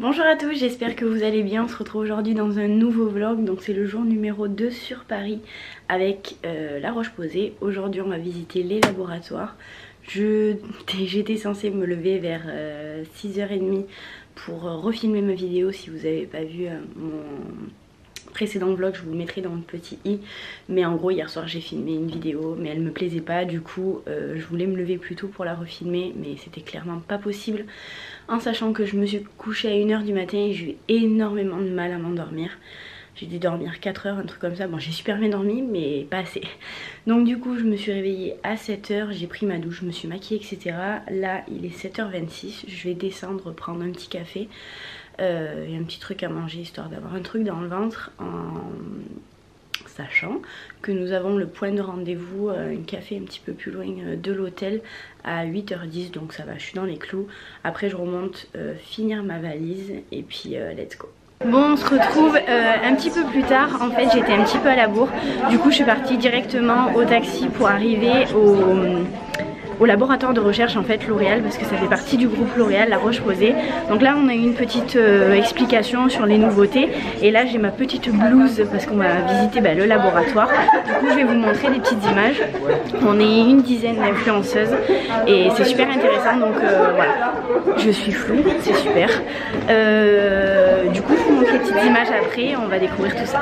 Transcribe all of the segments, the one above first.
Bonjour à tous, j'espère que vous allez bien. On se retrouve aujourd'hui dans un nouveau vlog. Donc c'est le jour numéro 2 sur Paris avec La Roche-Posay. Aujourd'hui on va visiter les laboratoires. J'étais censée me lever vers 6h30 pour refilmer ma vidéo. Si vous n'avez pas vu mon précédent vlog, je vous le mettrai dans le petit i. Mais en gros hier soir j'ai filmé une vidéo mais elle me plaisait pas. Du coup je voulais me lever plus tôt pour la refilmer, mais c'était clairement pas possible, en sachant que je me suis couchée à 1h du matin et j'ai eu énormément de mal à m'endormir. J'ai dû dormir 4 heures, un truc comme ça. Bon, j'ai super bien dormi mais pas assez. Donc du coup je me suis réveillée à 7h, j'ai pris ma douche, je me suis maquillée etc. Là il est 7h26, je vais descendre prendre un petit café et un petit truc à manger histoire d'avoir un truc dans le ventre, en sachant que nous avons le point de rendez-vous, un café un petit peu plus loin de l'hôtel à 8h10, donc ça va, je suis dans les clous. Après je remonte finir ma valise et puis let's go. Bon, on se retrouve un petit peu plus tard. En fait j'étais un petit peu à la bourre, du coup je suis partie directement au taxi pour arriver au laboratoire de recherche en fait L'Oréal, parce que ça fait partie du groupe L'Oréal, La Roche-Posay. Donc là on a eu une petite explication sur les nouveautés, et là j'ai ma petite blouse parce qu'on va visiter le laboratoire. Du coup je vais vous montrer des petites images. On est une dizaine d'influenceuses et c'est super intéressant, donc voilà, je suis floue, c'est super. Du coup je vous montre les petites images après, on va découvrir tout ça.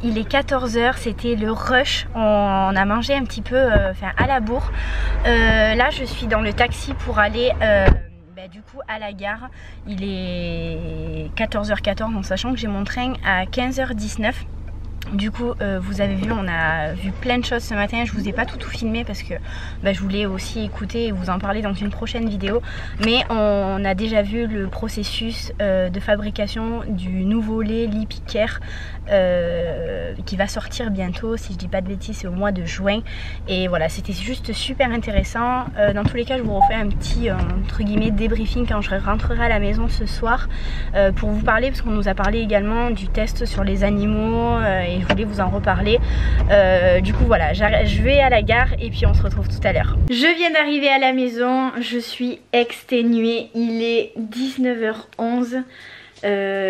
Il est 14h, c'était le rush, on a mangé un petit peu à la bourre. Là je suis dans le taxi pour aller du coup à la gare. Il est 14h14 en sachant que j'ai mon train à 15h19. Du coup vous avez vu, on a vu plein de choses ce matin. Je vous ai pas tout filmé parce que je voulais aussi écouter et vous en parler dans une prochaine vidéo. Mais on a déjà vu le processus de fabrication du nouveau lait Lipicare qui va sortir bientôt, si je dis pas de bêtises c'est au mois de juin. Et voilà, c'était juste super intéressant. Dans tous les cas je vous refais un petit entre guillemets débriefing quand je rentrerai à la maison ce soir pour vous parler, parce qu'on nous a parlé également du test sur les animaux et je voulais vous en reparler. Du coup voilà, je vais à la gare et puis on se retrouve tout à l'heure. Je viens d'arriver à la maison, je suis exténuée, il est 19h11.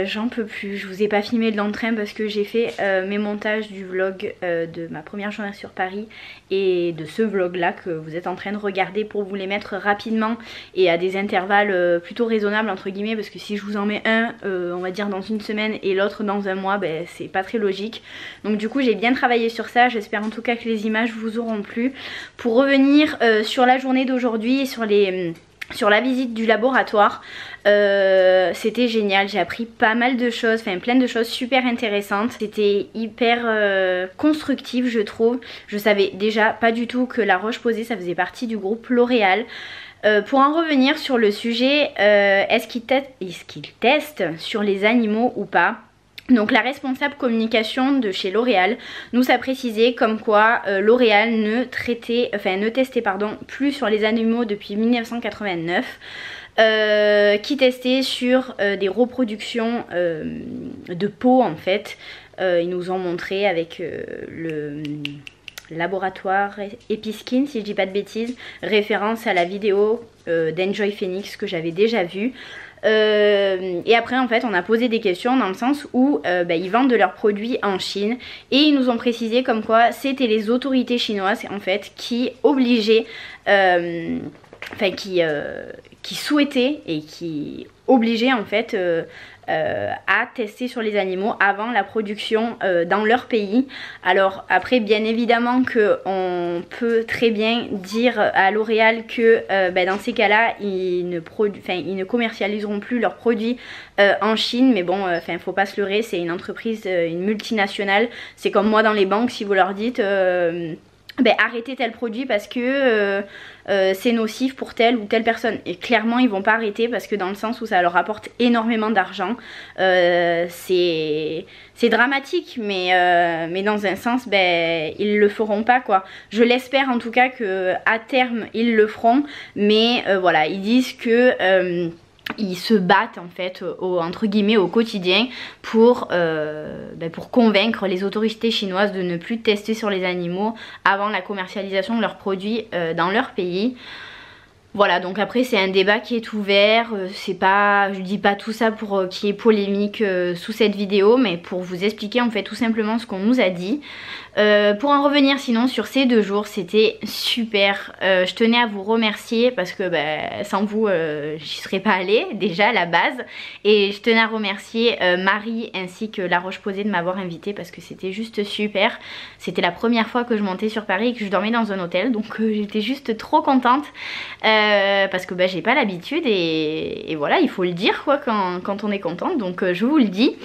J'en peux plus, je vous ai pas filmé de l'entrain parce que j'ai fait mes montages du vlog de ma première journée sur Paris et de ce vlog là que vous êtes en train de regarder, pour vous les mettre rapidement et à des intervalles plutôt raisonnables entre guillemets, parce que si je vous en mets un on va dire dans une semaine et l'autre dans un mois, c'est pas très logique. Donc du coup j'ai bien travaillé sur ça, j'espère en tout cas que les images vous auront plu. Pour revenir sur la journée d'aujourd'hui et sur la visite du laboratoire, c'était génial, j'ai appris pas mal de choses, enfin plein de choses super intéressantes. C'était hyper constructif je trouve. Je savais déjà pas du tout que La Roche-Posay ça faisait partie du groupe L'Oréal. Pour en revenir sur le sujet, est-ce qu'ils testent sur les animaux ou pas? Donc la responsable communication de chez L'Oréal nous a précisé comme quoi L'Oréal ne testait plus sur les animaux depuis 1989, qui testait sur des reproductions de peau en fait. Ils nous ont montré avec le laboratoire Episkin, si je dis pas de bêtises, référence à la vidéo d'Enjoy Phoenix que j'avais déjà vue. Et après en fait on a posé des questions dans le sens où ils vendent de leurs produits en Chine, et ils nous ont précisé comme quoi c'était les autorités chinoises en fait qui obligeaient, qui souhaitaient et qui obligeaient en fait à tester sur les animaux avant la production dans leur pays. Alors après bien évidemment que on peut très bien dire à L'Oréal que dans ces cas là ils ne commercialiseront plus leurs produits en Chine, mais bon faut pas se leurrer, c'est une entreprise, une multinationale. C'est comme moi dans les banques, si vous leur dites ben, arrêter tel produit parce que c'est nocif pour telle ou telle personne. Et clairement ils vont pas arrêter parce que dans le sens où ça leur apporte énormément d'argent. C'est dramatique, mais dans un sens ben, ils le feront pas quoi. Je l'espère en tout cas que à terme ils le feront, mais voilà, ils disent que ils se battent en fait entre guillemets au quotidien pour convaincre les autorités chinoises de ne plus tester sur les animaux avant la commercialisation de leurs produits dans leur pays. Voilà, donc après c'est un débat qui est ouvert, c'est pas, je dis pas tout ça pour qu'il y ait polémique sous cette vidéo, mais pour vous expliquer en fait tout simplement ce qu'on nous a dit. Pour en revenir sinon sur ces 2 jours, c'était super, je tenais à vous remercier parce que sans vous j'y serais pas allée déjà à la base, et je tenais à remercier Marie ainsi que La Roche-Posay de m'avoir invitée parce que c'était juste super. C'était la première fois que je montais sur Paris et que je dormais dans un hôtel, donc j'étais juste trop contente. Parce que j'ai pas l'habitude et voilà, il faut le dire quoi quand on est contente, donc je vous le dis.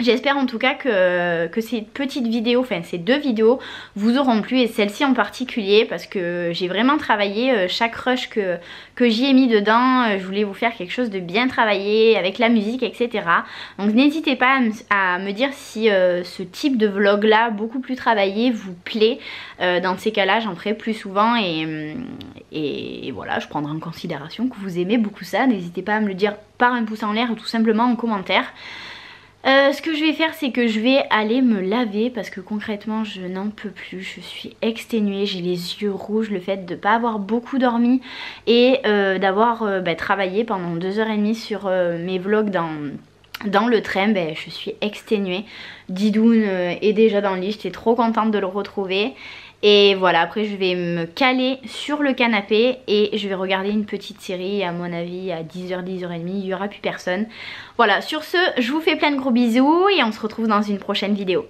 J'espère en tout cas que ces petites vidéos, enfin ces 2 vidéos vous auront plu, et celle-ci en particulier parce que j'ai vraiment travaillé chaque rush que j'y ai mis dedans. Je voulais vous faire quelque chose de bien travaillé avec la musique, etc. Donc n'hésitez pas à me dire si ce type de vlog là beaucoup plus travaillé vous plaît. Dans ces cas là j'en ferai plus souvent et voilà, je prendrai en considération que vous aimez beaucoup ça. N'hésitez pas à me le dire par un pouce en l'air ou tout simplement en commentaire. Ce que je vais faire, c'est que je vais aller me laver parce que concrètement je n'en peux plus, je suis exténuée, j'ai les yeux rouges, le fait de ne pas avoir beaucoup dormi et d'avoir travaillé pendant 2h30 sur mes vlogs dans le train, je suis exténuée. Didoun est déjà dans le lit, j'étais trop contente de le retrouver. Et voilà, après je vais me caler sur le canapé et je vais regarder une petite série. À mon avis à 10h, 10h30 il n'y aura plus personne. Voilà, sur ce je vous fais plein de gros bisous et on se retrouve dans une prochaine vidéo.